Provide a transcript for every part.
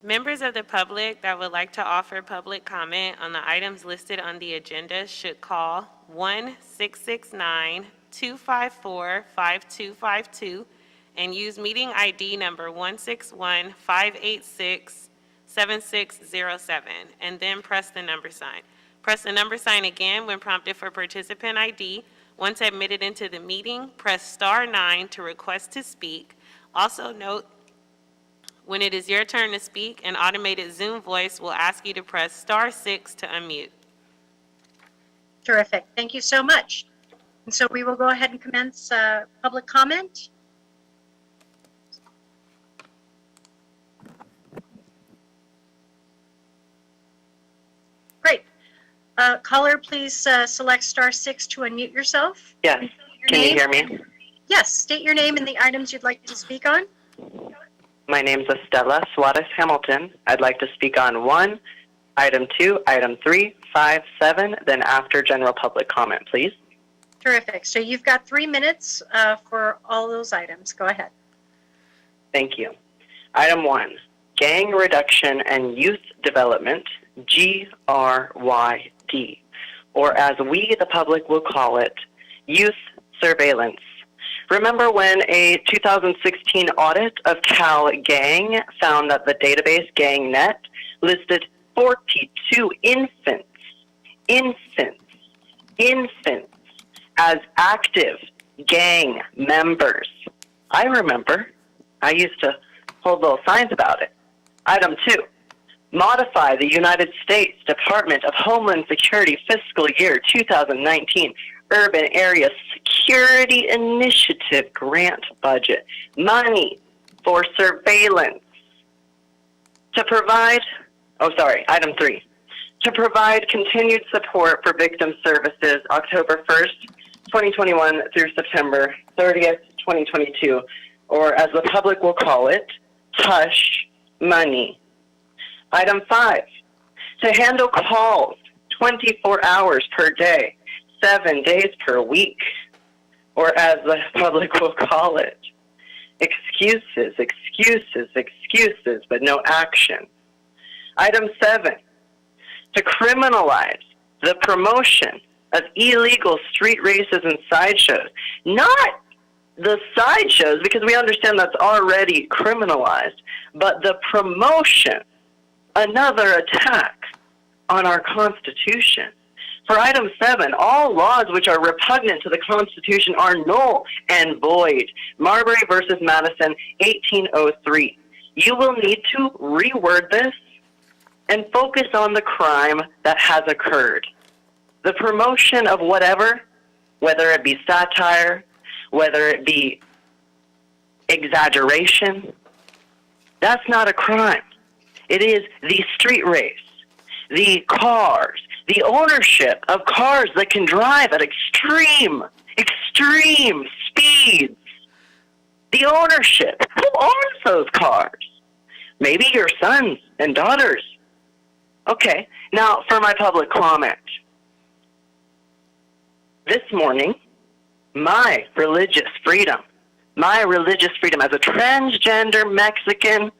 Members of the public that would like to offer public comment on the items listed on the agenda should call 1-669-254-5252 and use meeting ID number 161-586-7607, and then press the number sign. Press the number sign again when prompted for participant ID. Once admitted into the meeting, press star 9 to request to speak. Also note, when it is your turn to speak, an automated Zoom voice will ask you to press star 6 to unmute. Terrific. Thank you so much. And so we will go ahead and commence public comment. Great. Caller, please select star 6 to unmute yourself. Yes. Can you hear me? Yes. State your name and the items you'd like to speak on. My name is Estella Suarez Hamilton. I'd like to speak on 1, item 2, item 3, 5, 7, then after general public comment, please. Terrific. So you've got 3 minutes for all those items. Go ahead. Thank you. Item 1, gang reduction and youth development, GRYD, or as we, the public, will call it, youth surveillance. Remember when a 2016 audit of Cal Gang found that the database GangNet listed 42 infants as active gang members? I remember. I used to hold little signs about it. Item 2, modify the United States Department of Homeland Security fiscal year 2019 Urban Area Security Initiative grant budget, money for surveillance to provide, item 3, to provide continued support for victim services October 1st, 2021 through September 30th, 2022, or as the public will call it, hush money. Item 5, to handle calls 24 hours per day, 7 days per week, or as the public will call it, excuses, but no action. Item 7, to criminalize the promotion of illegal street races and sideshows. Not the sideshows, because we understand that's already criminalized, but the promotion, another attack on our Constitution. For item 7, all laws which are repugnant to the Constitution are null and void. Marbury versus Madison, 1803. You will need to reword this and focus on the crime that has occurred. The promotion of whatever, whether it be satire, whether it be exaggeration, that's not a crime. It is the street race, the cars, the ownership of cars that can drive at extreme speeds. The ownership. Who owns those cars? Maybe your sons and daughters. Okay, now for my public comment. This morning, my religious freedom as a transgender Mexican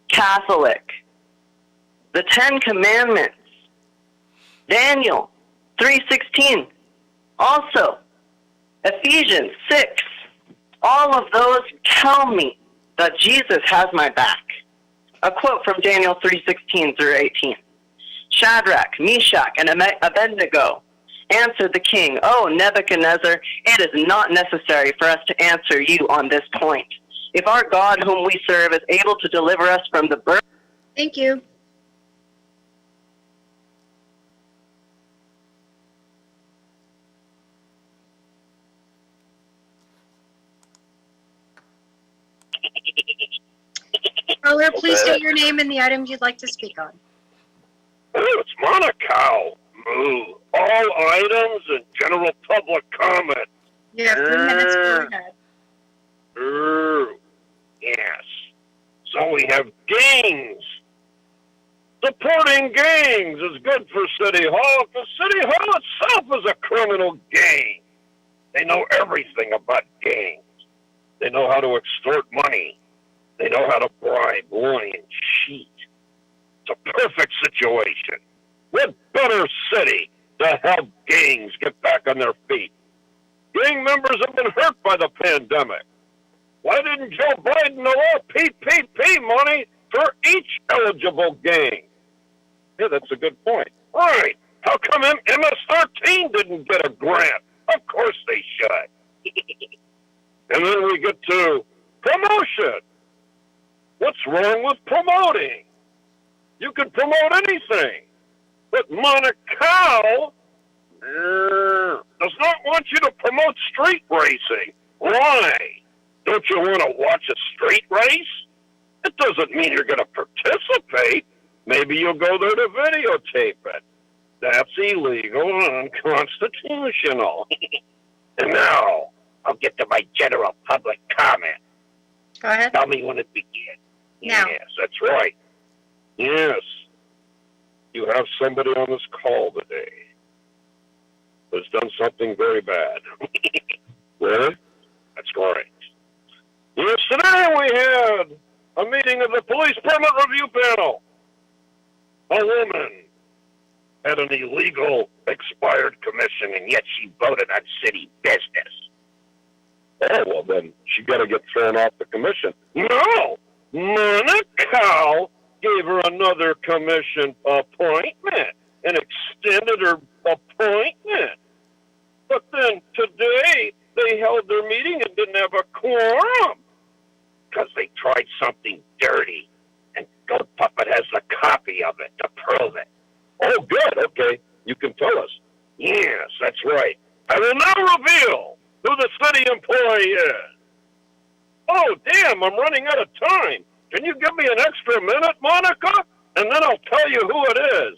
Catholic, the 10 Commandments, Daniel 3:16, also Ephesians 6, all of those tell me that Jesus has my back. A quote from Daniel 3:16 through 18. Shadrach, Meshach, and Abednego answered the king, "Oh, Nebuchadnezzar, it is not necessary for us to answer you on this point. If our God whom we serve is able to deliver us from the burden..." Thank you. Caller, please state your name and the items you'd like to speak on. It's Monaco. Moo. All items and general public comment. You have 3 minutes. Go ahead. Yes. So we have gangs. Supporting gangs is good for City Hall because City Hall itself is a criminal gang. They know everything about gangs. They know how to extort money. They know how to bribe, lie, and cheat. situation. What better city to help gangs get back on their feet? Gang members have been hurt by the pandemic. Why didn't Joe Biden allow PPP money for each eligible gang? Yeah, that's a good point. Right. How come MS-13 didn't get a grant? Of course they should. And then we get to promotion. What's wrong with promoting? You can promote anything. But Monaco does not want you to promote street racing. Why? Don't you want to watch a street race? It doesn't mean you're going to participate. Maybe you'll go there to videotape it. That's illegal and unconstitutional. And now, I'll get to my general public comment. Go ahead. Tell me when it begins. Now. Yes, that's right. Yes. You have somebody on this call today who's done something very bad. Yeah? That's correct. Yes, today we had a meeting of the police permit review panel. A woman had an illegal expired commission, and yet she voted on city business. Oh, well, then she got to get thrown off the commission. No! Monaco gave her another commission appointment and extended her appointment. But then today they held their meeting and didn't have a quorum because they tried something dirty, and Goat Puppet has a copy of it to prove it. Oh, good. Okay, you can tell us. Yes, that's right. I will now reveal who the city employee is. Oh, damn, I'm running out of time. Can you give me an extra minute, Monica? And then I'll tell you who it is.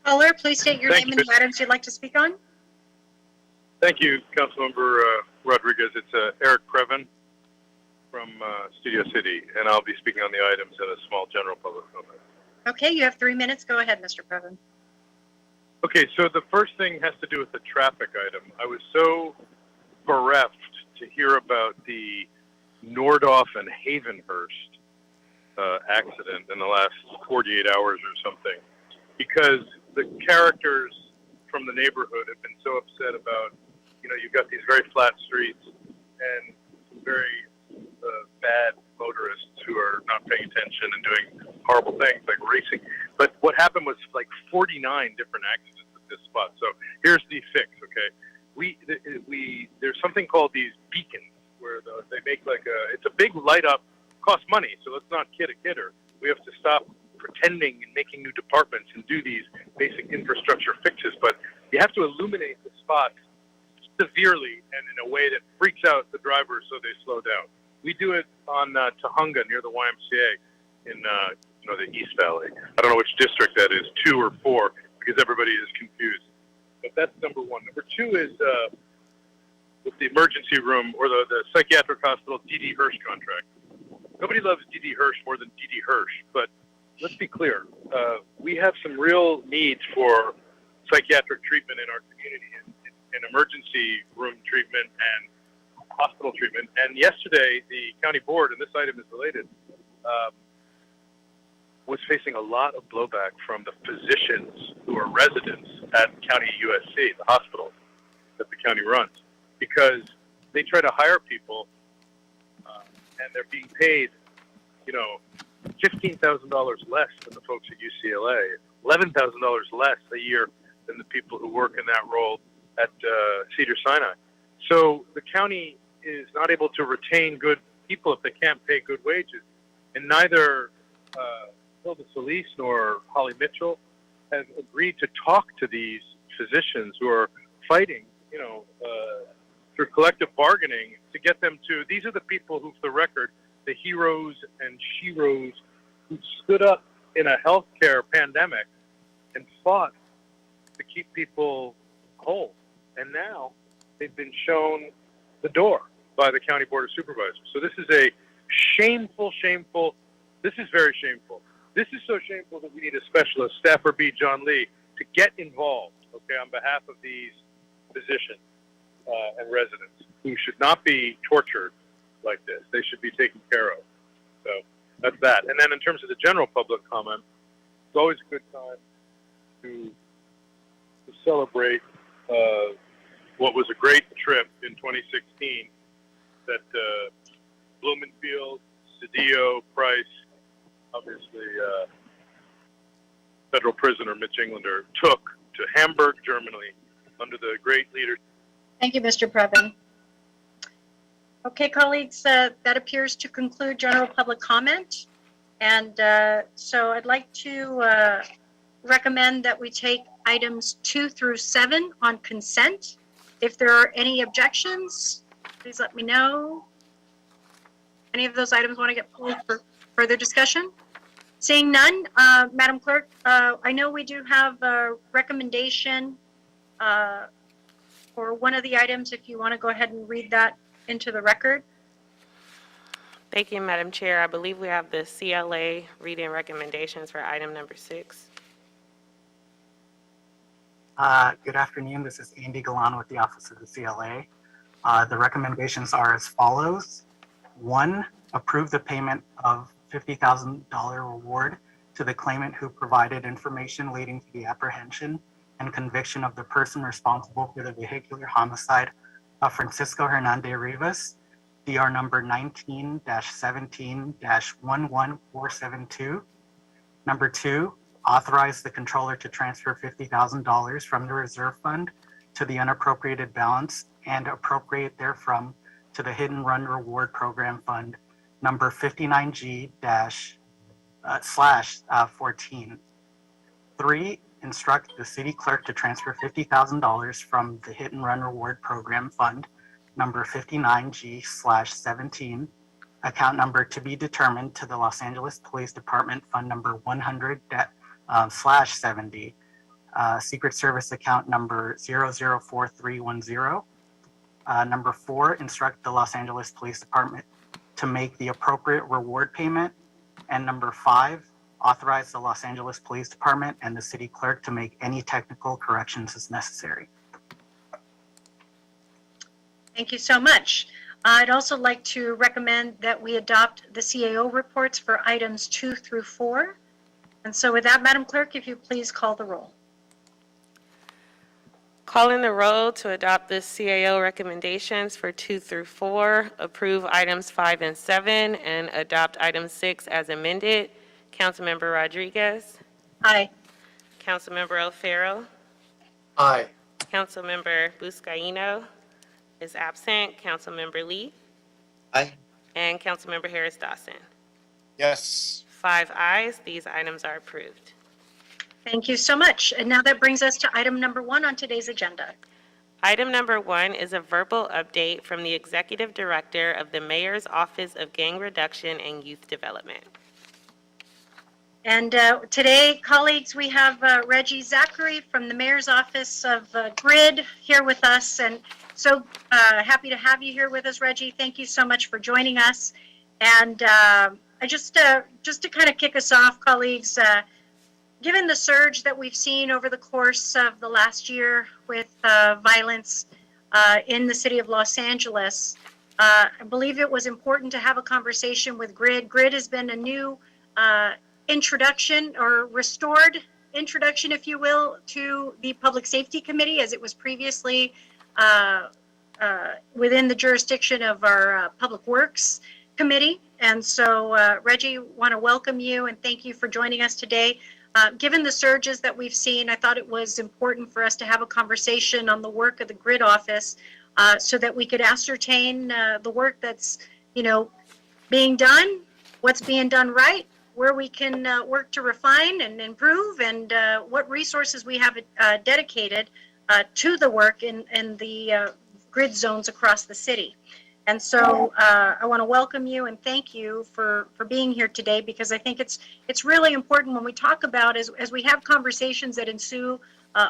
Caller, please state your Thank name you, and the items you'd like to speak on. Thank you, Councilmember Rodriguez. It's Eric Previn from Studio City, and I'll be speaking on the items in a small general public comment. Okay, you have 3 minutes. Go ahead, Mr. Previn. Okay, so the first thing has to do with the traffic item. I was so bereft to hear about the Nordhoff and Havenhurst accident in the last 48 hours or something, because the characters from the neighborhood have been so upset about, you've got these very flat streets and some very bad motorists who are not paying attention and doing horrible things like racing. But what happened was like 49 different accidents at this spot. So here's the fix, okay? There's something called these beacons where they make it's a big light up, costs money, so let's not kid a kidder. We have to stop pretending and making new departments and do these basic infrastructure fixes, but you have to illuminate the spots severely and in a way that freaks out the drivers so they slow down. We do it on Tahunga near the YMCA in the East Valley. I don't know which district that is, 2 or 4, because everybody is confused. But that's number one. Number two is with the emergency room or the psychiatric hospital D.D. Hirsch contract. Nobody loves D.D. Hirsch more than D.D. Hirsch, but let's be clear. We have some real needs for psychiatric treatment in our community, and emergency room treatment and hospital treatment. And yesterday, the county board, and this item is related, was facing a lot of blowback from the physicians who are residents at County USC, the hospital that the county runs, because they try to hire people and they're being paid, $15,000 less than the folks at UCLA, $11,000 less a year than the people who work in that role at Cedars-Sinai. So the county is not able to retain good people if they can't pay good wages. And neither Hilda Solis nor Holly Mitchell have agreed to talk to these physicians who are fighting, through collective bargaining to get them to, these are the people who, for the record, the heroes and sheroes who stood up in a healthcare pandemic and fought to keep people whole. And now they've been shown the door by the County Board of Supervisors. So this is a shameful, this is very shameful. This is so shameful that we need a specialist, Staffer B. John Lee, to get involved, okay, on behalf of these physicians and residents who should not be tortured like this. They should be taken care of. So that's that. And then in terms of the general public comment, it's always a good time to celebrate what was a great trip in 2016 that Blumenfield, Cedillo, Price, obviously federal prisoner Mitch Englander took to Hamburg, Germany, under the great leadership. Thank you, Mr. Previn. Okay, colleagues, that appears to conclude general public comment. And so I'd like to recommend that we take items 2 through 7 on consent. If there are any objections, please let me know. Any of those items want to get pulled for further discussion? Seeing none, Madam Clerk, I know we do have a recommendation for one of the items. If you want to go ahead and read that into the record. Thank you, Madam Chair. I believe we have the CLA reading recommendations for item number 6. Good afternoon. This is Andy Galan with the Office of the CLA. The recommendations are as follows. 1, approve the payment of $50,000 reward to the claimant who provided information leading to the apprehension and conviction of the person responsible for the vehicular homicide of Francisco Hernandez Rivas, DR number 19-17-11472. Number 2, authorize the controller to transfer $50,000 from the reserve fund to the unappropriated balance and appropriate therefrom to the Hit and Run Reward Program Fund number 59G/14. 3, instruct the city clerk to transfer $50,000 from the Hit and Run Reward Program Fund number 59G/17, account number to be determined, to the Los Angeles Police Department Fund number 100/70, Secret Service account number 004310. Number 4, instruct the Los Angeles Police Department to make the appropriate reward payment. And number 5, authorize the Los Angeles Police Department and the city clerk to make any technical corrections as necessary. Thank you so much. I'd also like to recommend that we adopt the CAO reports for items 2 through 4. And so with that, Madam Clerk, if you please call the roll. Calling the roll to adopt the CAO recommendations for 2 through 4, approve items 5 and 7, and adopt item 6 as amended. Councilmember Rodriguez. Aye. Councilmember O'Farrell. Aye. Councilmember Buscaino is absent. Councilmember Lee. Aye. And Councilmember Harris Dawson. Yes. 5 ayes. These items are approved. Thank you so much. And now that brings us to item number 1 on today's agenda. Item number 1 is a verbal update from the Executive Director of the Mayor's Office of Gang Reduction and Youth Development. And today, colleagues, we have Reggie Zachary from the Mayor's Office of GRID here with us. And so happy to have you here with us, Reggie. Thank you so much for joining us. And I just to kind of kick us off, colleagues, given the surge that we've seen over the course of the last year with violence in the city of Los Angeles, I believe it was important to have a conversation with GRID. GRID has been a new introduction, or restored introduction, if you will, to the Public Safety Committee, as it was previously within the jurisdiction of our Public Works Committee. And so, Reggie, want to welcome you and thank you for joining us today. Given the surges that we've seen, I thought it was important for us to have a conversation on the work of the GRID office so that we could ascertain the work that's, being done, what's being done right, where we can work to refine and improve, and what resources we have dedicated to the work in the GRID zones across the city. And so I want to welcome you and thank you for being here today, because I think it's really important when we talk about, as we have conversations that ensue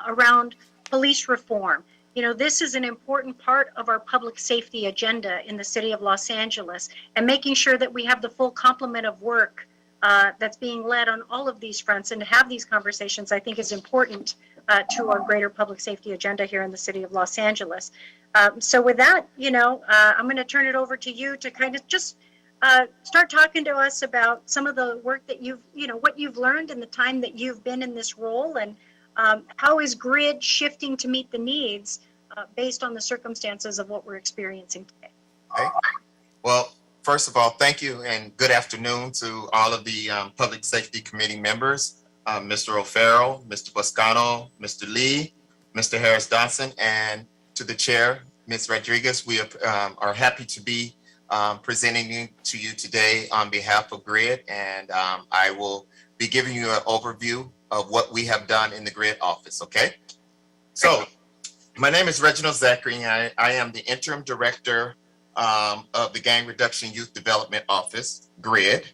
around police reform. This is an important part of our public safety agenda in the city of Los Angeles, and making sure that we have the full complement of work that's being led on all of these fronts, and to have these conversations, I think, is important to our greater public safety agenda here in the city of Los Angeles. So with that, I'm going to turn it over to you to kind of just start talking to us about some of the work that what you've learned in the time that you've been in this role, and how is GRID shifting to meet the needs based on the circumstances of what we're experiencing today. Okay. Well, first of all, thank you and good afternoon to all of the Public Safety Committee members, Mr. O'Farrell, Mr. Boscano, Mr. Lee, Mr. Harris-Dodson, and to the chair, Ms. Rodriguez. We are happy to be presenting to you today on behalf of GRID, and I will be giving you an overview of what we have done in the GRID office, okay? So, my name is Reginald Zachary, and I am the interim director of the Gang Reduction Youth Development Office, GRID.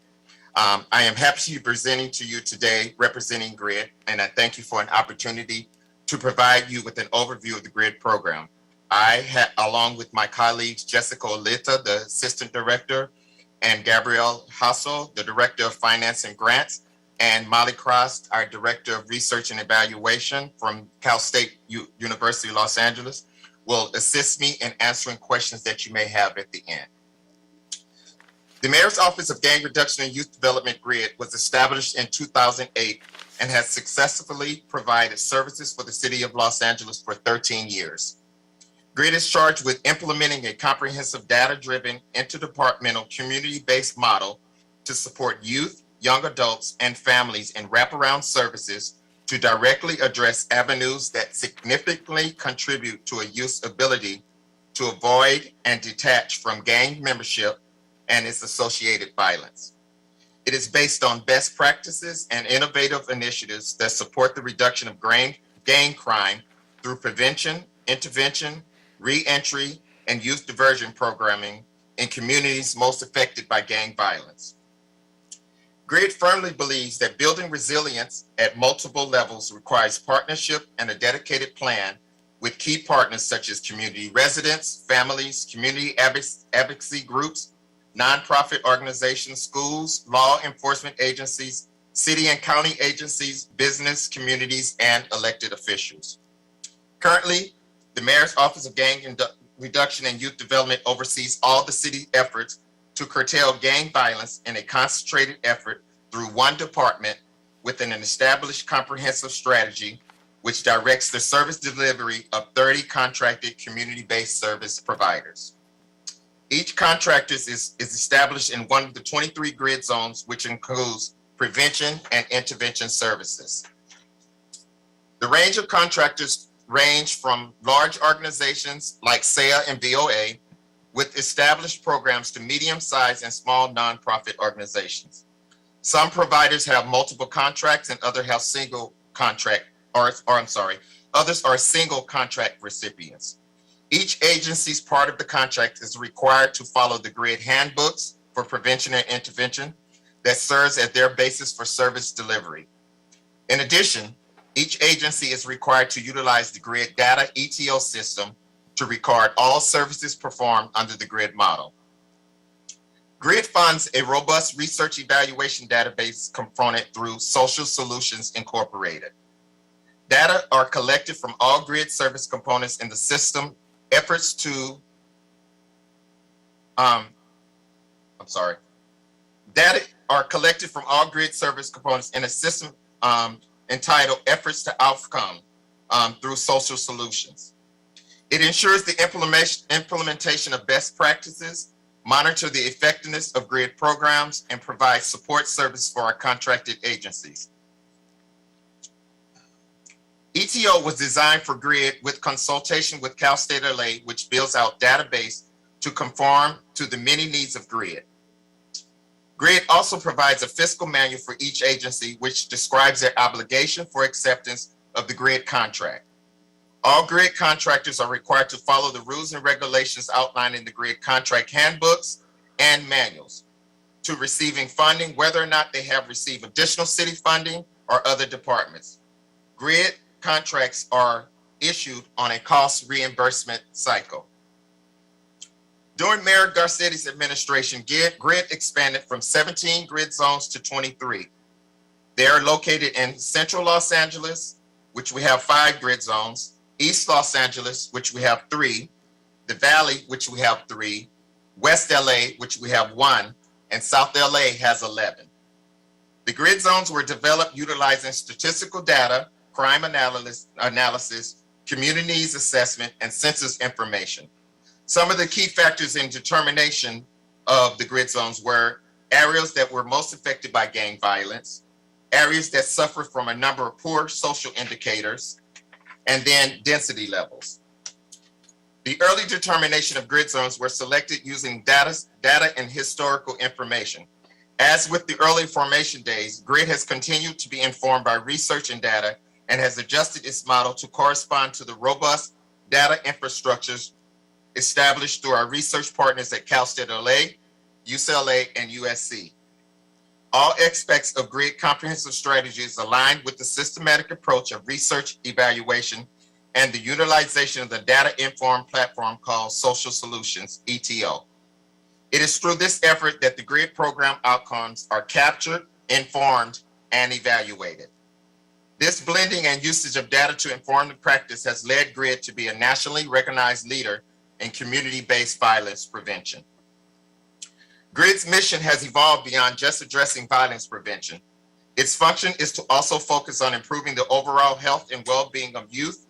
I am happy to be presenting to you today representing GRID, and I thank you for an opportunity to provide you with an overview of the GRID program. Along with my colleagues, Jessica Olita, the assistant director, and Gabrielle Hassel, the director of finance and grants, and Molly Cross, our director of research and evaluation from Cal State University, Los Angeles, will assist me in answering questions that you may have at the end. The Mayor's Office of Gang Reduction and Youth Development, GRID, was established in 2008 and has successfully provided services for the city of Los Angeles for 13 years. GRID is charged with implementing a comprehensive data-driven, interdepartmental, community-based model to support youth, young adults, and families in wraparound services to directly address avenues that significantly contribute to a youth's ability to avoid and detach from gang membership and its associated violence. It is based on best practices and innovative initiatives that support the reduction of gang crime through prevention, intervention, re-entry, and youth diversion programming in communities most affected by gang violence. GRID firmly believes that building resilience at multiple levels requires partnership and a dedicated plan with key partners such as community residents, families, community advocacy groups, nonprofit organizations, schools, law enforcement agencies, city and county agencies, business communities, and elected officials. Currently, the Mayor's Office of Gang Reduction and Youth Development oversees all the city efforts to curtail gang violence in a concentrated effort through one department within an established comprehensive strategy which directs the service delivery of 30 contracted community-based service providers. Each contractor is established in one of the 23 GRID zones, which includes prevention and intervention services. The range of contractors range from large organizations like SEA and VOA with established programs to medium-sized and small nonprofit organizations. Some providers have multiple contracts and others have single contract, others are single contract recipients. Each agency's part of the contract is required to follow the GRID handbooks for prevention and intervention that serves as their basis for service delivery. In addition, each agency is required to utilize the GRID data ETO system to record all services performed under the GRID model. GRID funds a robust research evaluation database component through Social Solutions Incorporated. Data are collected from all GRID service components in the system. Efforts to, Data are collected from all GRID service components in a system entitled Efforts to Outcome through Social Solutions. It ensures the implementation of best practices, monitor the effectiveness of GRID programs, and provide support service for our contracted agencies. ETO was designed for GRID with consultation with Cal State LA, which builds out database to conform to the many needs of GRID. GRID also provides a fiscal manual for each agency, which describes their obligation for acceptance of the GRID contract. All GRID contractors are required to follow the rules and regulations outlined in the GRID contract handbooks and manuals to receiving funding, whether or not they have received additional city funding or other departments. GRID contracts are issued on a cost reimbursement cycle. During Mayor Garcetti's administration, grid expanded from 17 grid zones to 23. They are located in Central Los Angeles, which we have 5 grid zones, East Los Angeles, which we have 3, the Valley, which we have 3, West LA, which we have 1, and South LA has 11. The grid zones were developed utilizing statistical data, crime analysis, community needs assessment, and census information. Some of the key factors in determination of the grid zones were areas that were most affected by gang violence, areas that suffer from a number of poor social indicators, and then density levels. The early determination of grid zones were selected using data and historical information. As with the early formation days, grid has continued to be informed by research and data and has adjusted its model to correspond to the robust data infrastructures established through our research partners at Cal State LA, UCLA, and USC. All aspects of grid comprehensive strategy is aligned with the systematic approach of research evaluation and the utilization of the data-informed platform called Social Solutions, ETO. It is through this effort that the grid program outcomes are captured, informed, and evaluated. This blending and usage of data to inform the practice has led grid to be a nationally recognized leader in community-based violence prevention. GRID's mission has evolved beyond just addressing violence prevention. Its function is to also focus on improving the overall health and well-being of youth,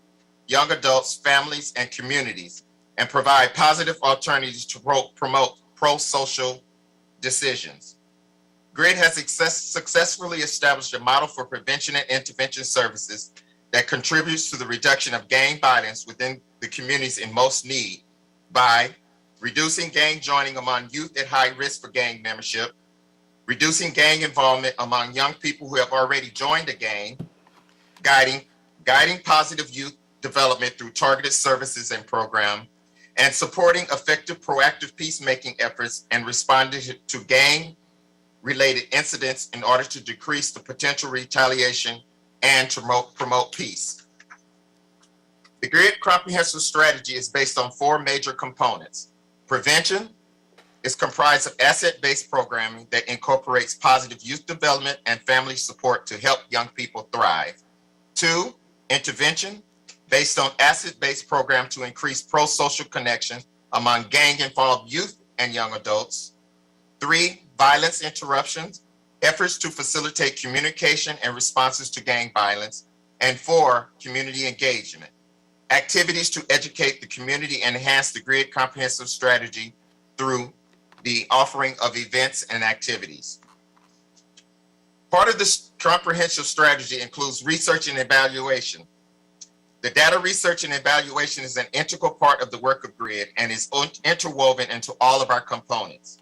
young adults, families, and communities, and provide positive alternatives to promote pro-social decisions. GRID has successfully established a model for prevention and intervention services that contributes to the reduction of gang violence within the communities in most need by reducing gang joining among youth at high risk for gang membership, reducing gang involvement among young people who have already joined a gang, guiding positive youth development through targeted services and programs, and supporting effective proactive peacemaking efforts and responding to gang-related incidents in order to decrease the potential retaliation and to promote peace. The GRID comprehensive strategy is based on 4 major components. Prevention is comprised of asset-based programming that incorporates positive youth development and family support to help young people thrive. 2, intervention, based on asset-based program to increase pro-social connection among gang-involved youth and young adults. 3, violence interruptions, efforts to facilitate communication and responses to gang violence. And 4, community engagement, activities to educate the community and enhance the GRID comprehensive strategy through the offering of events and activities. Part of this comprehensive strategy includes research and evaluation. The data research and evaluation is an integral part of the work of GRID and is interwoven into all of our components.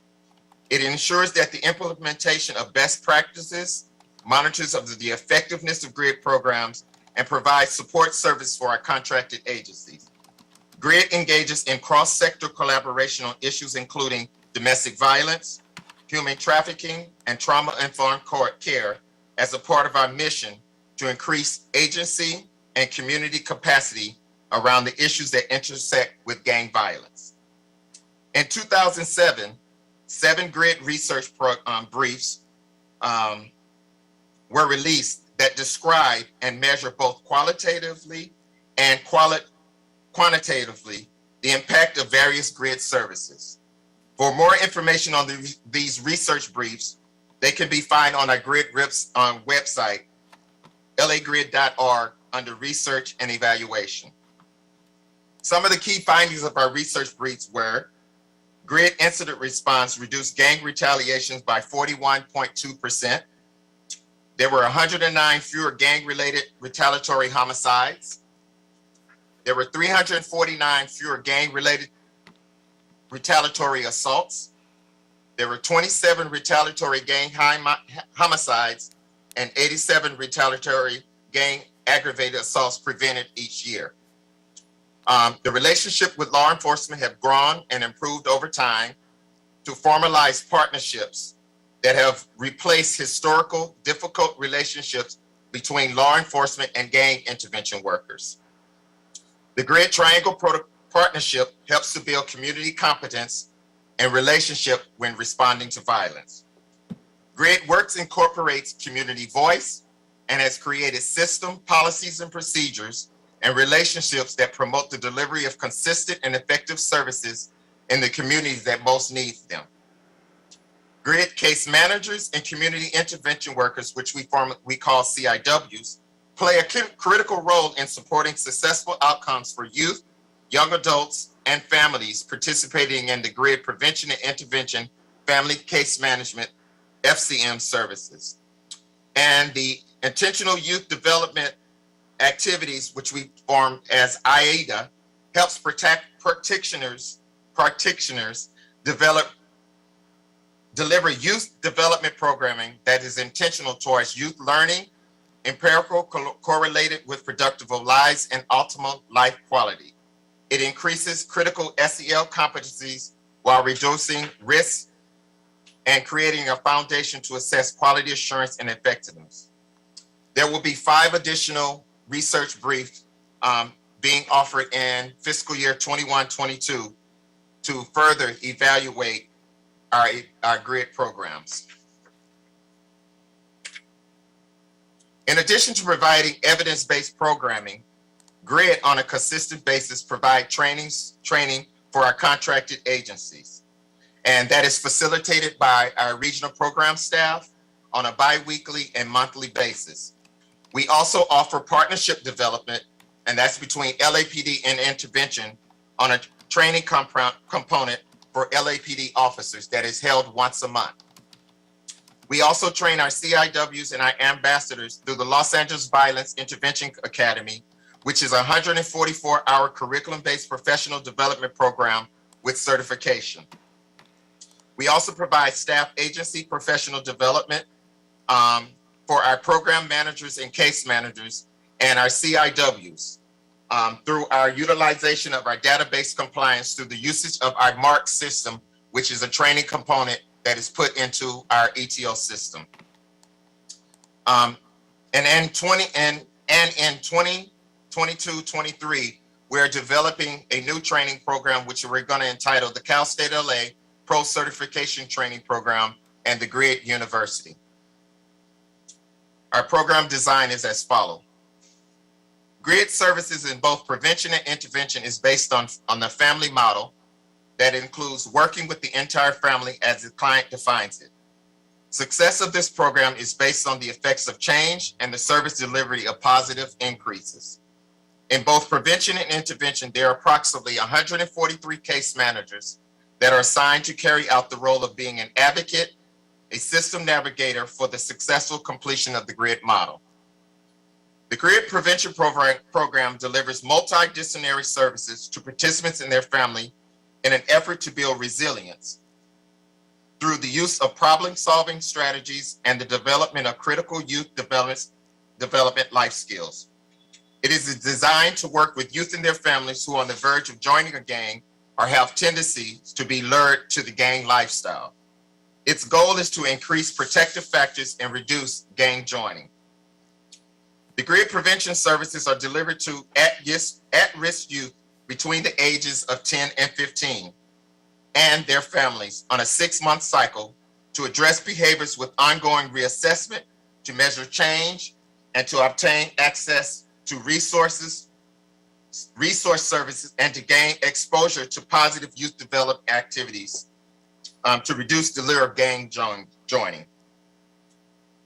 It ensures that the implementation of best practices, monitors of the effectiveness of GRID programs, and provides support service for our contracted agencies. GRID engages in cross-sector collaboration on issues including domestic violence, human trafficking, and trauma-informed care as a part of our mission to increase agency and community capacity around the issues that intersect with gang violence. In 2007, 7 GRID research briefs were released that describe and measure both qualitatively and quantitatively the impact of various GRID services. For more information on these research briefs, they can be found on our GRID website, lagrid.org, under research and evaluation. Some of the key findings of our research briefs were GRID incident response reduced gang retaliations by 41.2%. There were 109 fewer gang-related retaliatory homicides. There were 349 fewer gang-related retaliatory assaults. There were 27 retaliatory gang homicides and 87 retaliatory gang aggravated assaults prevented each year. The relationship with law enforcement have grown and improved over time to formalize partnerships that have replaced historical difficult relationships between law enforcement and gang intervention workers. The GRID Triangle Partnership helps to build community competence and relationship when responding to violence. GRID works incorporates community voice and has created system, policies, and procedures and relationships that promote the delivery of consistent and effective services in the communities that most need them. GRID case managers and community intervention workers, which we call CIWs, play a critical role in supporting successful outcomes for youth, young adults, and families participating in the GRID Prevention and Intervention Family Case Management FCM services. And the Intentional Youth Development Activities, which we form as IADA, helps practitioners deliver youth development programming that is intentional towards youth learning, empirical correlated with productive lives and optimal life quality. It increases critical SEL competencies while reducing risk and creating a foundation to assess quality assurance and effectiveness. There will be 5 additional research briefs being offered in fiscal year 21-22 to further evaluate our GRID programs. In addition to providing evidence-based programming, GRID on a consistent basis provide training for our contracted agencies. And that is facilitated by our regional program staff on a bi-weekly and monthly basis. We also offer partnership development, and that's between LAPD and intervention on a training component for LAPD officers that is held once a month. We also train our CIWs and our ambassadors through the Los Angeles Violence Intervention Academy, which is a 144-hour curriculum-based professional development program with certification. We also provide staff agency professional development for our program managers and case managers and our CIWs through our utilization of our database compliance through the usage of our MARC system, which is a training component that is put into our ETO system. And in 2022-23, we're developing a new training program, which we're going to entitle the Cal State LA Pro Certification Training Program and the GRID University. Our program design is as follows. GRID services in both prevention and intervention is based on the family model that includes working with the entire family as the client defines it. Success of this program is based on the effects of change and the service delivery of positive increases. In both prevention and intervention, there are approximately 143 case managers that are assigned to carry out the role of being an advocate, a system navigator for the successful completion of the GRID model. The GRID Prevention Program delivers multidisciplinary services to participants and their family in an effort to build resilience through the use of problem-solving strategies and the development of critical youth development life skills. It is designed to work with youth and their families who are on the verge of joining a gang or have tendencies to be lured to the gang lifestyle. Its goal is to increase protective factors and reduce gang joining. The GRID prevention services are delivered to at-risk youth between the ages of 10 and 15 and their families on a 6-month cycle to address behaviors with ongoing reassessment, to measure change, and to obtain access to resource services, and to gain exposure to positive youth development activities to reduce the lure of gang joining.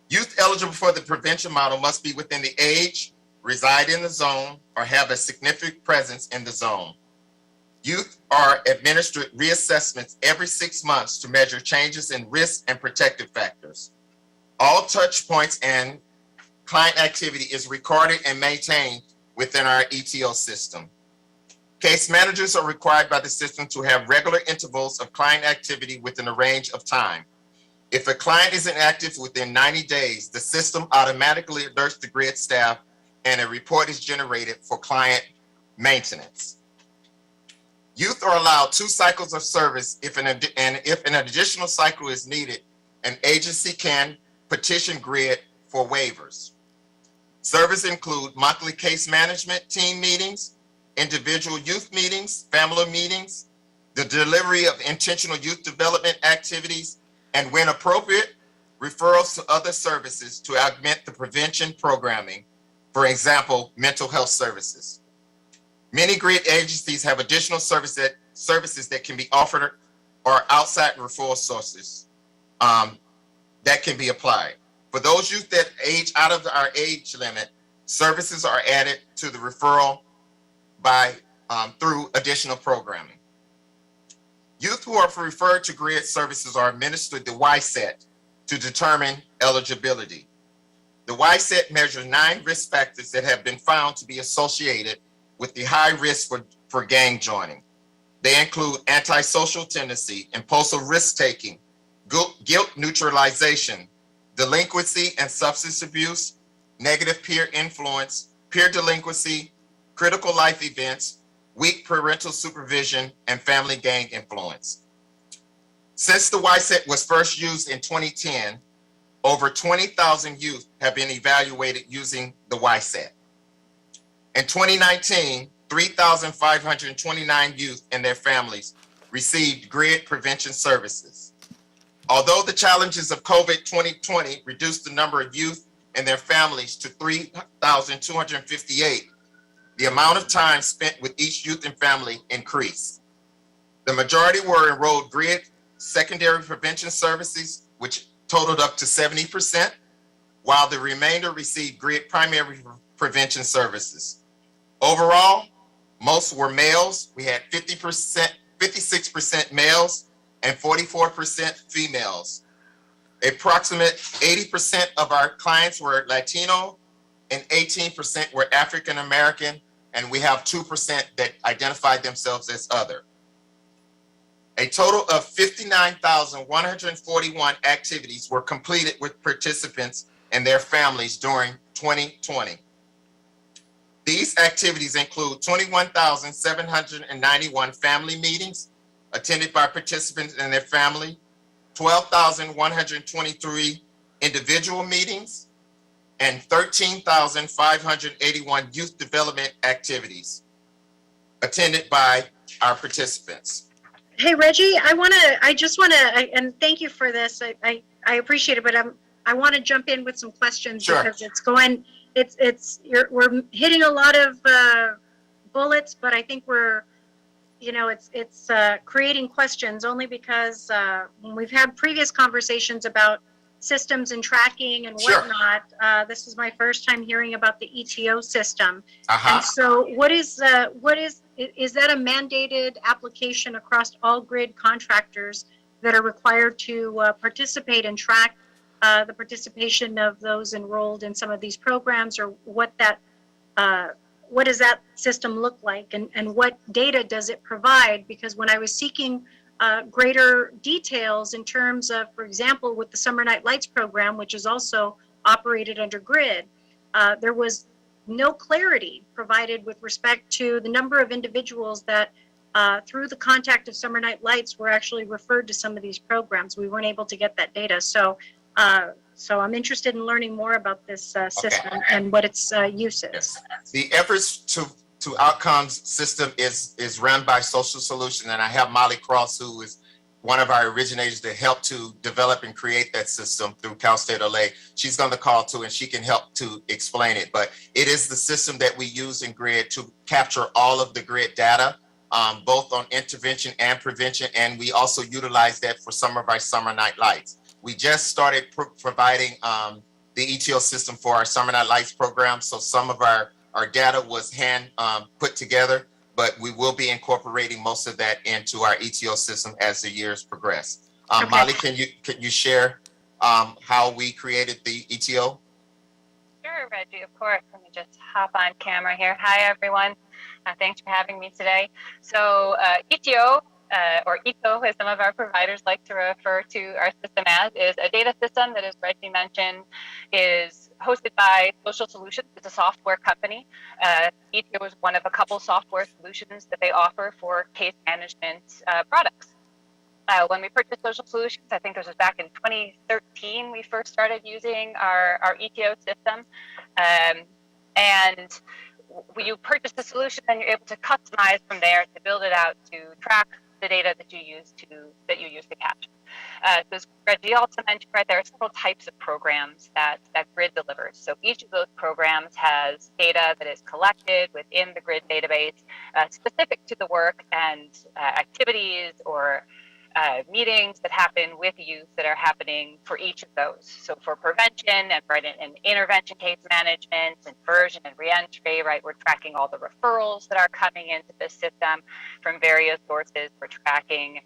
Youth eligible for the prevention model must be within the age, reside in the zone, or have a significant presence in the zone. Youth are administered reassessments every 6 months to measure changes in risk and protective factors. All touch points and client activity is recorded and maintained within our ETO system. Case managers are required by the system to have regular intervals of client activity within a range of time. If a client isn't active within 90 days, the system automatically alerts the GRID staff and a report is generated for client maintenance. Youth are allowed 2 cycles of service if an additional cycle is needed, an agency can petition GRID for waivers. Service include monthly case management team meetings, individual youth meetings, family meetings, the delivery of intentional youth development activities, and when appropriate, referrals to other services to augment the prevention programming, for example, mental health services. Many GRID agencies have additional services that can be offered or outside referral sources that can be applied. For those youth that age out of our age limit, services are added to the referral by through additional programming. Youth who are referred to GRID services are administered the YSET to determine eligibility. The YSET measures 9 risk factors that have been found to be associated with the high risk for gang joining. They include antisocial tendency, impulsive risk-taking, guilt neutralization, delinquency and substance abuse, negative peer influence, peer delinquency, critical life events, weak parental supervision, and family gang influence. Since the YSET was first used in 2010, over 20,000 youth have been evaluated using the YSET. In 2019, 3,529 youth and their families received GRID prevention services. Although the challenges of COVID 2020 reduced the number of youth and their families to 3,258, the amount of time spent with each youth and family increased. The majority were enrolled GRID secondary prevention services, which totaled up to 70%, while the remainder received GRID primary prevention services. Overall, most were males. We had 56% males and 44% females. Approximate 80% of our clients were Latino and 18% were African American, and we have 2% that identified themselves as other. A total of 59,141 activities were completed with participants and their families during 2020. These activities include 21,791 family meetings attended by participants and their family, 12,123 individual meetings, and 13,581 youth development activities attended by our participants. Hey, Reggie, and thank you for this. I appreciate it, but I want to jump in with some questions. Sure. Because we're hitting a lot of bullets, but I think it's creating questions only because when we've had previous conversations about systems and tracking and Sure. whatnot, this is my first time hearing about the ETO system. Uh-huh. And so is that a mandated application across all GRID contractors that are required to participate and track the participation of those enrolled in some of these programs, or what does that system look like, and what data does it provide? Because when I was seeking greater details in terms of, for example, with the Summer Night Lights program, which is also operated under GRID, there was no clarity provided with respect to the number of individuals that through the contact of Summer Night Lights were actually referred to some of these programs. We weren't able to get that data. So I'm interested in learning more about this system and what its use is. Yes. The efforts to outcomes system is run by Social Solutions, and I have Molly Cross, who is one of our originators that helped to develop and create that system through Cal State LA. She's going to call too, and she can help to explain it. But it is the system that we use in GRID to capture all of the GRID data, both on intervention and prevention, and we also utilize that for some of our Summer Night Lights. We just started providing the ETO system for our Summer Night Lights program, so some of our data was hand put together, but we will be incorporating most of that into our ETO system as the years progress. Okay. Molly, can you share how we created the ETO? Sure, Reggie, of course. Let me just hop on camera here. Hi, everyone. Thanks for having me today. So ETO, or ETO, as some of our providers like to refer to our system as, is a data system that, as Reggie mentioned, is hosted by Social Solutions. It's a software company. ETO is one of a couple software solutions that they offer for case management products. When we purchased Social Solutions, I think this was back in 2013, we first started using our ETO system. You purchase the solution, and you're able to customize from there to build it out to track the data that you use to capture. As Reggie also mentioned, right, there are several types of programs that GRID delivers. So each of those programs has data that is collected within the GRID database specific to the work and activities or meetings that happen with youth that are happening for each of those. So for prevention and intervention case management and diversion and reentry, right, we're tracking all the referrals that are coming into the system from various sources. We're tracking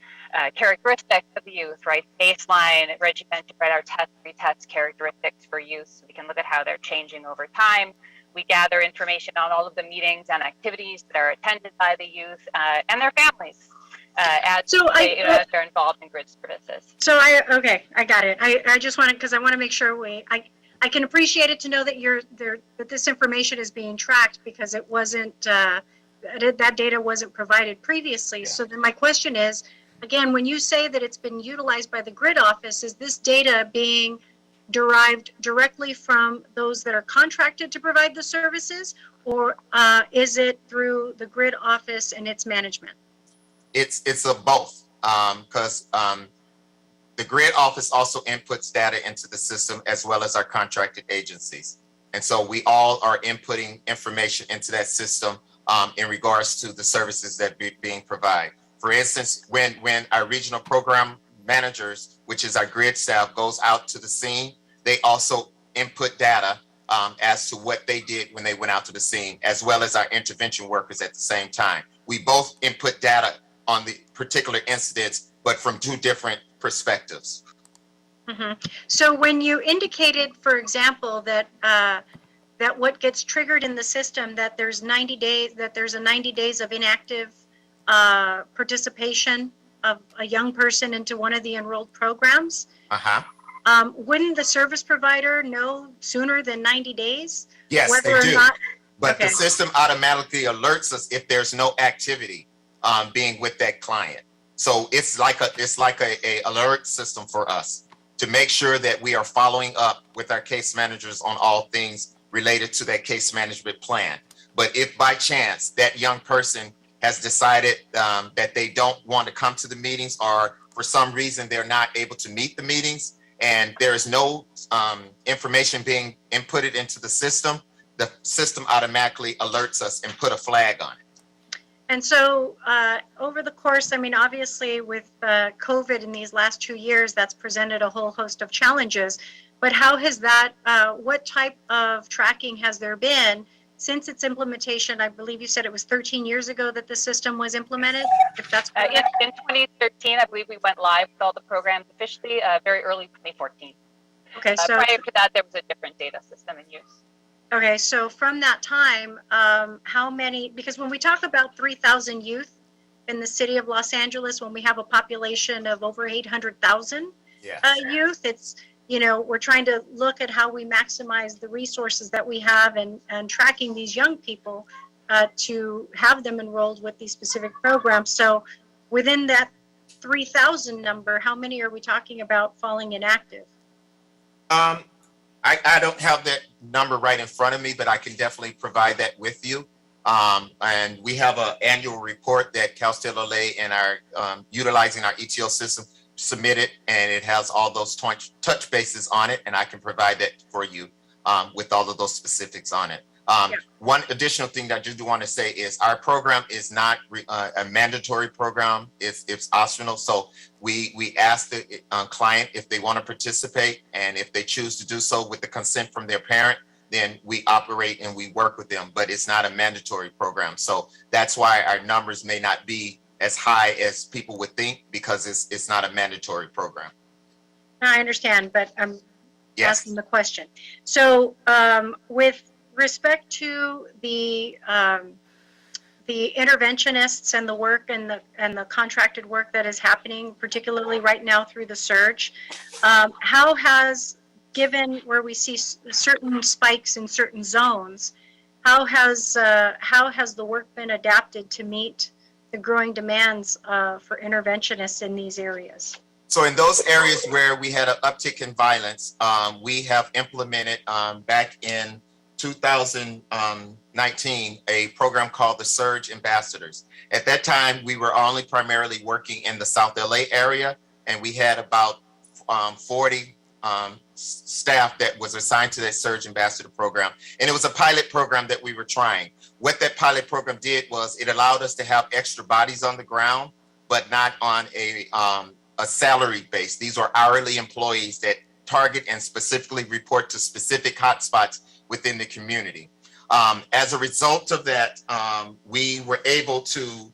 characteristics of the youth, right, baseline. Reggie mentioned, right, our retest characteristics for youth, so we can look at how they're changing over time. We gather information on all of the meetings and activities that are attended by the youth and their families. As they're involved in GRID services. So I got it. I just wanted, because I want to make sure I can appreciate it to know that that this information is being tracked, because it wasn't, that data wasn't provided previously. Yeah. So then my question is, again, when you say that it's been utilized by the GRID office, is this data being derived directly from those that are contracted to provide the services, or is it through the GRID office and its management? It's a both, because the GRID office also inputs data into the system, as well as our contracted agencies. And so we all are inputting information into that system in regards to the services that are being provided. For instance, when our regional program managers, which is our GRID staff, goes out to the scene, they also input data as to what they did when they went out to the scene, as well as our intervention workers at the same time. We both input data on the particular incidents, but from two different perspectives. Mm-hmm. So when you indicated, for example, that that what gets triggered in the system, that there's 90 days, that there's a 90 days of inactive participation of a young person into one of the enrolled programs, wouldn't the service provider know sooner than 90 days? Yes, whether they do. Or not? But okay. The system automatically alerts us if there's no activity being with that client. So it's like a alert system for us to make sure that we are following up with our case managers on all things related to that case management plan. But if by chance that young person has decided that they don't want to come to the meetings, or for some reason they're not able to meet the meetings, and there is no information being inputted into the system automatically alerts us and put a flag on it. And so over the course, I mean, obviously with COVID in these last 2 years, that's presented a whole host of challenges. But how has that, what type of tracking has there been since its implementation? I believe you said it was 13 years ago that the system was implemented, if that's correct. In 2013, I believe we went live with all the programs officially, very early 2014. Okay, so prior to that, there was a different data system in use. Okay, so from that time, how many, because when we talk about 3,000 youth in the city of Los Angeles, when we have a population of over 800,000 youth, it's, you know, we're trying to look at how we maximize the resources that we have and tracking these young people to have them enrolled with these specific programs. So within that 3,000 number, how many are we talking about falling inactive? I don't have that number right in front of me, but I can definitely provide that with you. And we have an annual report that Cal State LA and our utilizing our ETO system submitted, and it has all those touch bases on it, and I can provide that for you with all of those specifics on it. One additional thing that I do want to say is our program is not a mandatory program. It's optional. So we ask the client if they want to participate, and if they choose to do so with the consent from their parent, then we operate and we work with them, but it's not a mandatory program. So that's why our numbers may not be as high as people would think, because it's not a mandatory program. I understand, but I'm asking the question. So with respect to the interventionists and the work and the contracted work that is happening, particularly right now through the surge, how has, given where we see certain spikes in certain zones, how has the work been adapted to meet the growing demands for interventionists in these areas? So in those areas where we had an uptick in violence, we have implemented back in 2019 a program called the Surge Ambassadors. At that time, we were only primarily working in the South LA area, and we had about 40 staff that was assigned to that Surge Ambassador program. And it was a pilot program that we were trying. What that pilot program did was it allowed us to have extra bodies on the ground, but not on a salary base. These are hourly employees that target and specifically report to specific hotspots within the community. As a result of that, we were able to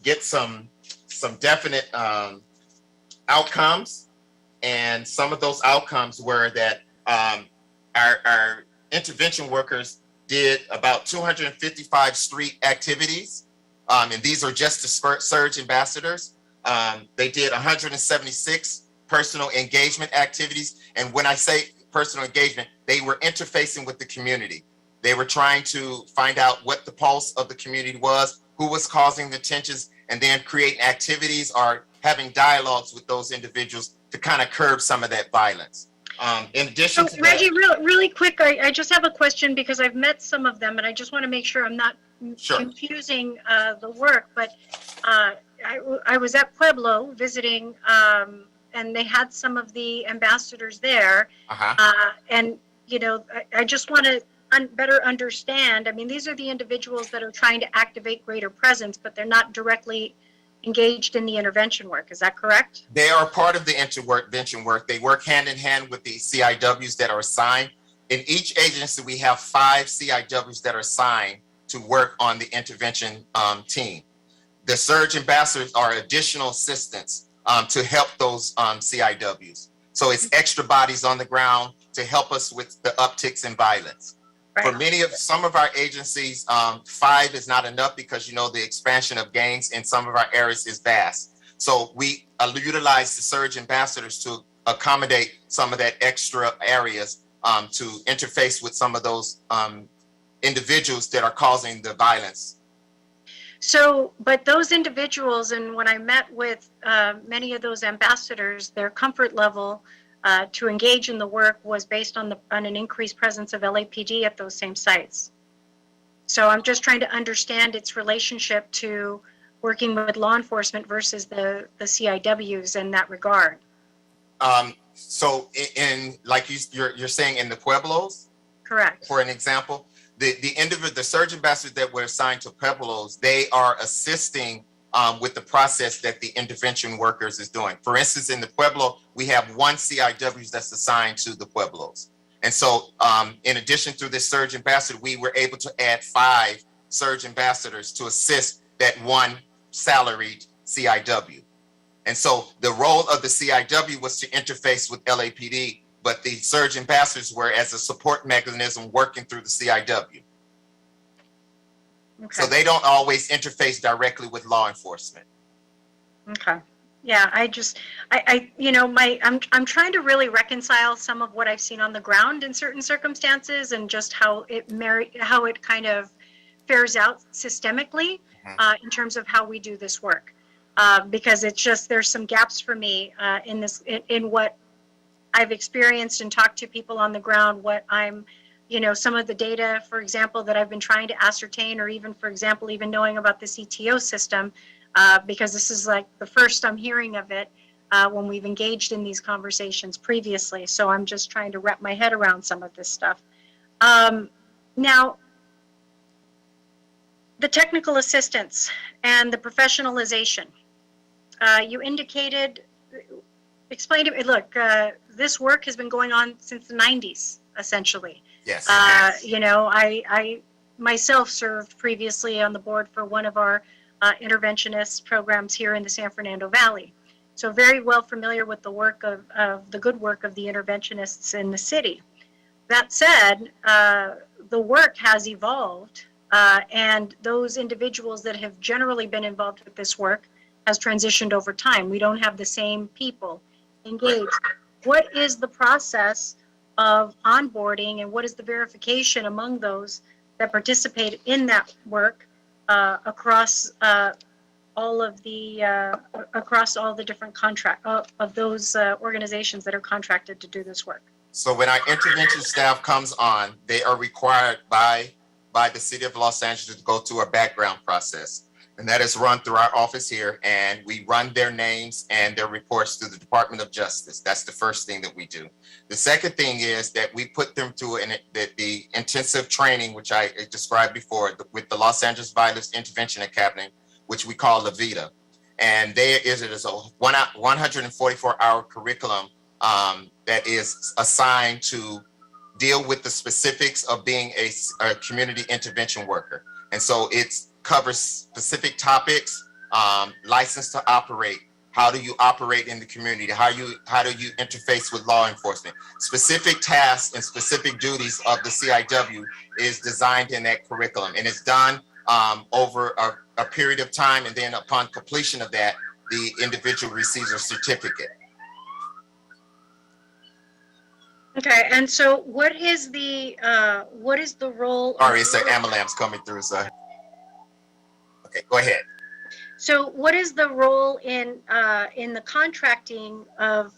get some definite outcomes, and some of those outcomes were that our intervention workers did about 255 street activities, and these are just the Surge Ambassadors. They did 176 personal engagement activities, and when I say personal engagement, they were interfacing with the community. They were trying to find out what the pulse of the community was, who was causing the tensions, and then creating activities or having dialogues with those individuals to kind of curb some of that violence. In addition to Reggie, that, really quick, I just have a question because I've met some of them and I just want to make sure I'm not Sure. confusing the work. But I was at Pueblo visiting and they had some of the ambassadors there. And, you know, I just want to better understand. I mean, these are the individuals that are trying to activate greater presence, but they're not directly engaged in the intervention work. Is that correct? they are part of the intervention work. They work hand in hand with the CIWs that are assigned. In each agency, we have 5 CIWs that are assigned to work on the intervention team. The Surge Ambassadors are additional assistants to help those CIWs. So it's extra bodies on the ground to help us with the upticks in violence. Right. For some of our agencies, 5 is not enough because, you know, the expansion of gangs in some of our areas is vast. So we utilize the Surge Ambassadors to accommodate some of that extra areas to interface with some of those individuals that are causing the violence. So, but those individuals, and when I met with many of those ambassadors, their comfort level to engage in the work was based on an increased presence of LAPD at those same sites. So I'm just trying to understand its relationship to working with law enforcement versus the CIWs in that regard. So in like you're saying in the Pueblos, Correct. for an example, the Surge Ambassadors that were assigned to Pueblos, they are assisting with the process that the intervention workers is doing. For instance, in the Pueblo, we have 1 CIW that's assigned to the Pueblos. And so in addition to this Surge Ambassador, we were able to add 5 Surge Ambassadors to assist that 1 salaried CIW. And so the role of the CIW was to interface with LAPD, but the Surge Ambassadors were as a support mechanism working through the CIW. Okay. So they don't always interface directly with law enforcement. Okay. Yeah, you know, I'm trying to really reconcile some of what I've seen on the ground in certain circumstances and just how it kind of fares out systemically in terms of how we do this work. Because it's just, there's some gaps for me in what I've experienced and talked to people on the ground, you know, some of the data, for example, that I've been trying to ascertain, or even, for example, even knowing about this ETO system, because this is like the first I'm hearing of it when we've engaged in these conversations previously. So I'm just trying to wrap my head around some of this stuff. Now, the technical assistance and the professionalization. You indicated, explain to me, look, this work has been going on since the 90s, essentially. Yes. You know, I myself served previously on the board for one of our interventionist programs here in the San Fernando Valley. So very well familiar with the work of the good work of the interventionists in the city. That said, the work has evolved, and those individuals that have generally been involved with this work has transitioned over time. We don't have the same people engaged. What is the process of onboarding, and what is the verification among those that participate in that work across all the different contract of those organizations that are contracted to do this work? So when our intervention staff comes on, they are required by the city of Los Angeles to go through a background process. And that is run through our office here, and we run their names and their reports through the Department of Justice. That's the first thing that we do. The second thing is that we put them through the intensive training, which I described before, with the Los Angeles Violence Intervention Academy, which we call La Vida. And there is a 144-hour curriculum that is assigned to deal with the specifics of being a community intervention worker. And so it covers specific topics, license to operate. How do you operate in the community? How do you interface with law enforcement? Specific tasks and specific duties of the CIW is designed in that curriculum, and it's done over a period of time, and then upon completion of that, the individual receives a certificate. Okay, and so what is the role? Sorry, it's an ambulance coming through, so. Okay, go ahead. So what is the role in the contracting of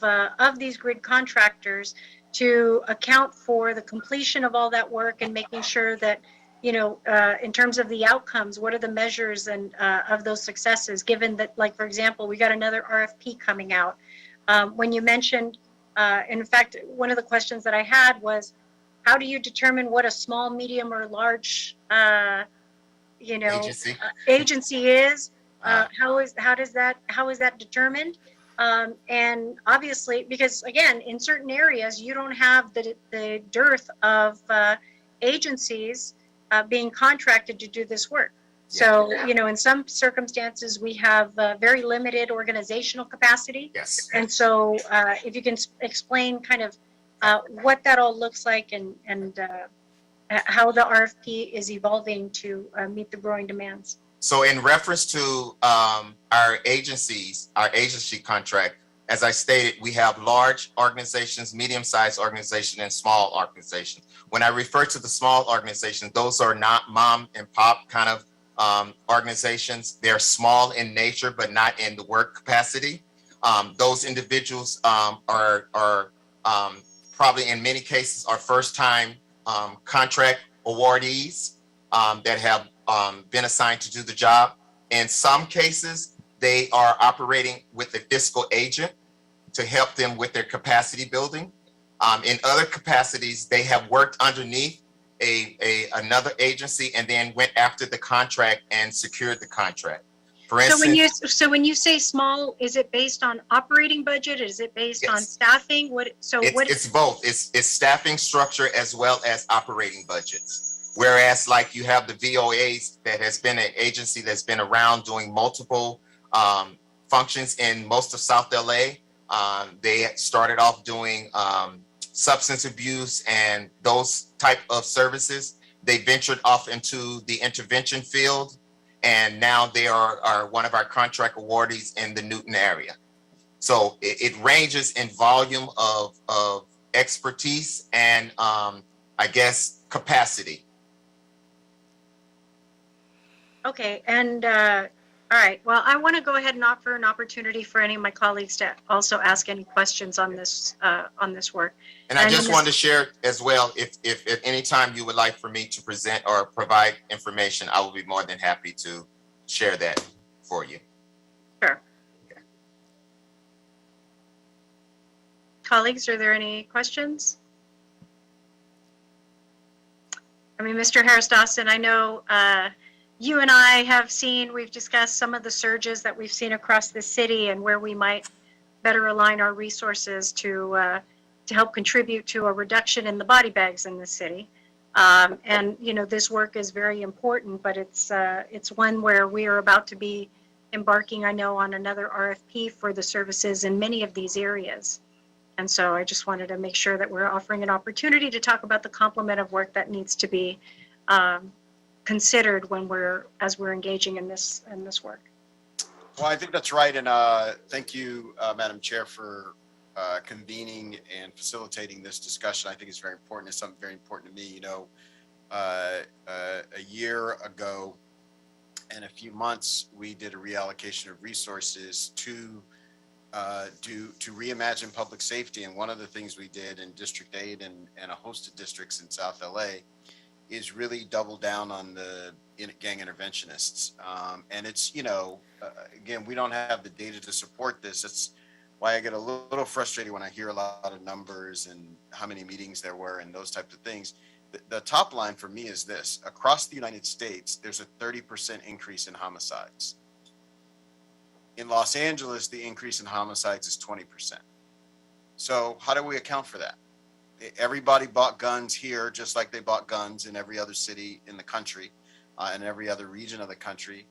these grid contractors to account for the completion of all that work and making sure that, you know, in terms of the outcomes, what are the measures and of those successes, given that, like, for example, we got another RFP coming out. When you mentioned, in fact, one of the questions that I had was, how do you determine what a small, medium, or large, agency is? How is that determined? And obviously, because again, in certain areas, you don't have the dearth of agencies being contracted to do this work. So, you know, in some circumstances, we have very limited organizational capacity. Yes. And so if you can explain kind of what that all looks like and how the RFP is evolving to meet the growing demands. So in reference to our agency contract, as I stated, we have large organizations, medium-sized organizations, and small organizations. When I refer to the small organizations, those are not mom and pop kind of organizations. They're small in nature, but not in the work capacity. Those individuals are probably in many cases are first-time contract awardees that have been assigned to do the job. In some cases, they are operating with a fiscal agent to help them with their capacity building. In other capacities, they have worked underneath another agency and then went after the contract and secured the contract. For instance, So when you say small, is it based on operating budget? Is it based on staffing? It's both. It's staffing structure as well as operating budgets. Whereas, like, you have the VOAs, that has been an agency that's been around doing multiple functions in most of South LA. They started off doing substance abuse and those type of services. They ventured off into the intervention field, and now they are one of our contract awardees in the Newton area. So it ranges in volume of expertise and I guess capacity. Okay, and all right. Well, I want to go ahead and offer an opportunity for any of my colleagues to also ask any questions on this work. And I just wanted to share as well, if at any time you would like for me to present or provide information, I will be more than happy to share that for you. Sure. Okay. Colleagues, are there any questions? I mean, Mr. Harris-Dawson, I know you and I we've discussed some of the surges that we've seen across the city and where we might better align our resources to help contribute to a reduction in the body bags in the city. And, you know, this work is very important, but it's one where we are about to be embarking, I know, on another RFP for the services in many of these areas. And so I just wanted to make sure that we're offering an opportunity to talk about the complement of work that needs to be considered as we're engaging in this work. Well, I think that's right. And thank you, Madam Chair, for convening and facilitating this discussion. I think it's very important. It's something very important to me. You know, a year ago and a few months, we did a reallocation of resources to to reimagine public safety. And one of the things we did in District 8 and a host of districts in South LA is really double down on the gang interventionists. And it's, again, we don't have the data to support this. That's why I get a little frustrated when I hear a lot of numbers and how many meetings there were and those types of things. The top line for me is this: across the United States, there's a 30% increase in homicides. In Los Angeles, the increase in homicides is 20%. So how do we account for that? Everybody bought guns here, just like they bought guns in every other city in the country, and every other region of the country.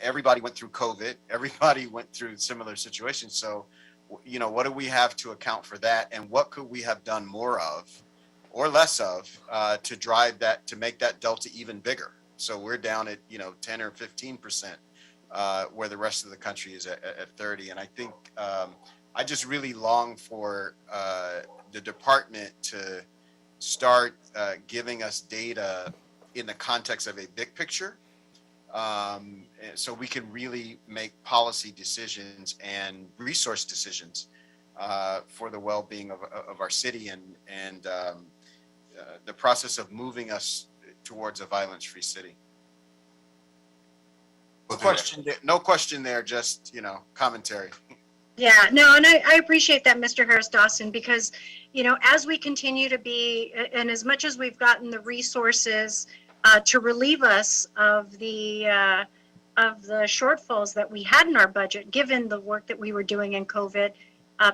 Everybody went through COVID. Everybody went through similar situations. So, what do we have to account for that? And what could we have done more of or less of to drive that, to make that delta even bigger? So we're down at, 10 or 15%, where the rest of the country is at 30. And I think I just really long for the department to start giving us data in the context of a big picture, so we can really make policy decisions and resource decisions for the well-being of our city and the process of moving us towards a violence-free city. No question there, just, commentary. Yeah, no, and I appreciate that, Mr. Harris Dawson, because, as we continue to be, and as much as we've gotten the resources to relieve us of the shortfalls that we had in our budget, given the work that we were doing in COVID,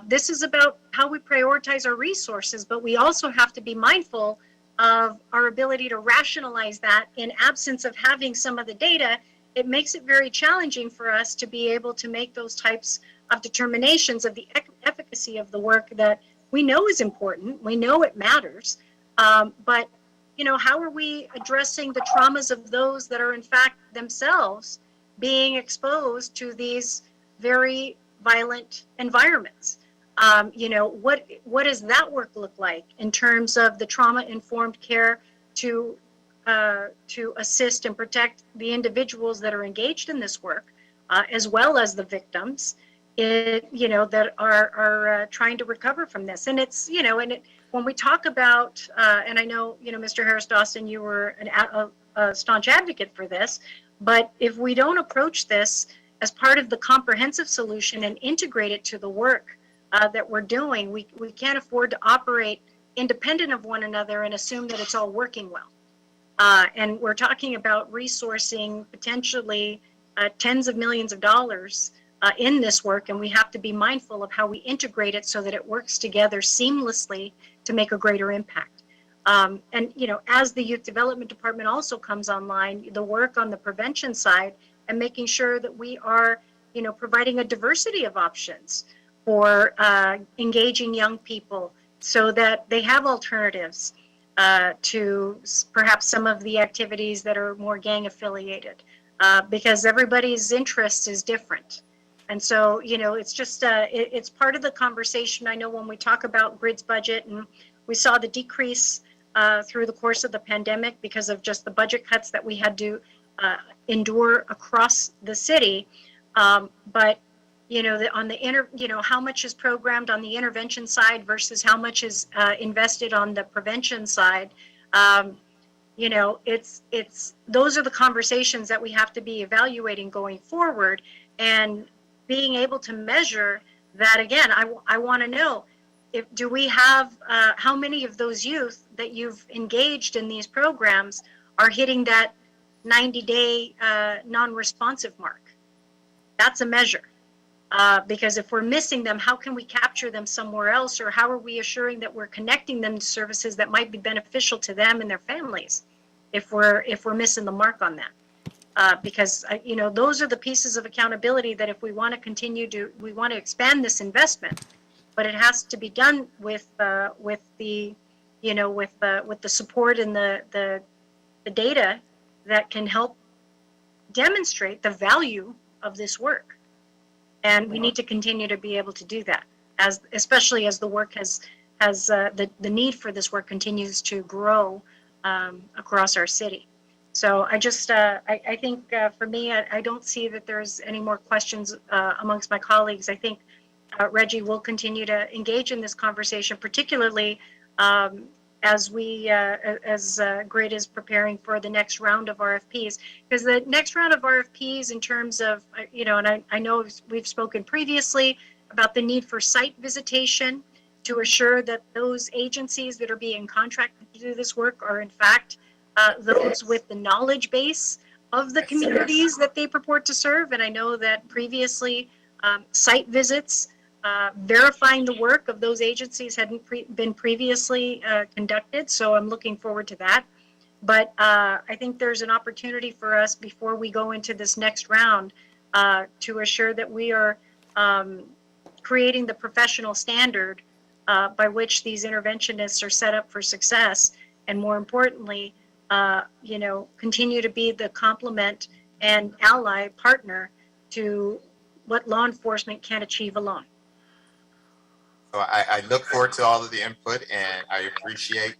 this is about how we prioritize our resources, but we also have to be mindful of our ability to rationalize that. In absence of having some of the data, it makes it very challenging for us to be able to make those types of determinations of the efficacy of the work that we know is important. We know it matters. But, how are we addressing the traumas of those that are in fact themselves being exposed to these very violent environments? What does that work look like in terms of the trauma-informed care to assist and protect the individuals that are engaged in this work, as well as the victims, that are trying to recover from this. And it's, when we talk about, and I know, Mr. Harris Dawson, you were a staunch advocate for this, but if we don't approach this as part of the comprehensive solution and integrate it to the work that we're doing, we can't afford to operate independent of one another and assume that it's all working well. And we're talking about resourcing potentially tens of millions of dollars in this work, and we have to be mindful of how we integrate it so that it works together seamlessly to make a greater impact. And, as the Youth Development Department also comes online, the work on the prevention side and making sure that we are, providing a diversity of options for engaging young people so that they have alternatives to perhaps some of the activities that are more gang affiliated, because everybody's interest is different. And so, it's just, it's part of the conversation. I know when we talk about GRID's budget, and we saw the decrease through the course of the pandemic because of just the budget cuts that we had to endure across the city. But, on the how much is programmed on the intervention side versus how much is invested on the prevention side, it's those are the conversations that we have to be evaluating going forward, and being able to measure that. Again, I want to know, do we have how many of those youth that you've engaged in these programs are hitting that 90-day non-responsive mark? That's a measure. Because if we're missing them, how can we capture them somewhere else? Or how are we assuring that we're connecting them to services that might be beneficial to them and their families if we're missing the mark on that? Because, those are the pieces of accountability that if we want to we want to expand this investment, but it has to be done with the support and the data that can help demonstrate the value of this work. And we need to continue to be able to do that, especially as the work the need for this work continues to grow across our city. So I just, I think for me, I don't see that there's any more questions amongst my colleagues. I think Reggie will continue to engage in this conversation, particularly as Grid is preparing for the next round of RFPs. Because the next round of RFPs in terms of, and I know we've spoken previously about the need for site visitation to assure that those agencies that are being contracted to do this work are in fact those with the knowledge base of the communities that they purport to serve. And I know that previously site visits verifying the work of those agencies hadn't been previously conducted. So I'm looking forward to that. But I think there's an opportunity for us before we go into this next round to assure that we are creating the professional standard by which these interventionists are set up for success. And more importantly, continue to be the complement and ally partner to what law enforcement can achieve alone. So I look forward to all of the input, and I appreciate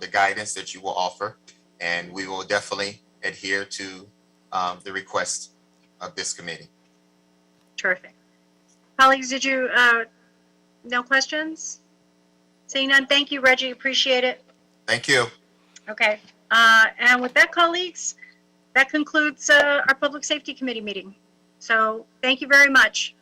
the guidance that you will offer, and we will definitely adhere to the request of this committee. Terrific. Colleagues, did you, no questions? Seeing none, thank you, Reggie, appreciate it. Thank you. Okay, and with that, colleagues, that concludes our Public Safety Committee meeting. So thank you very much.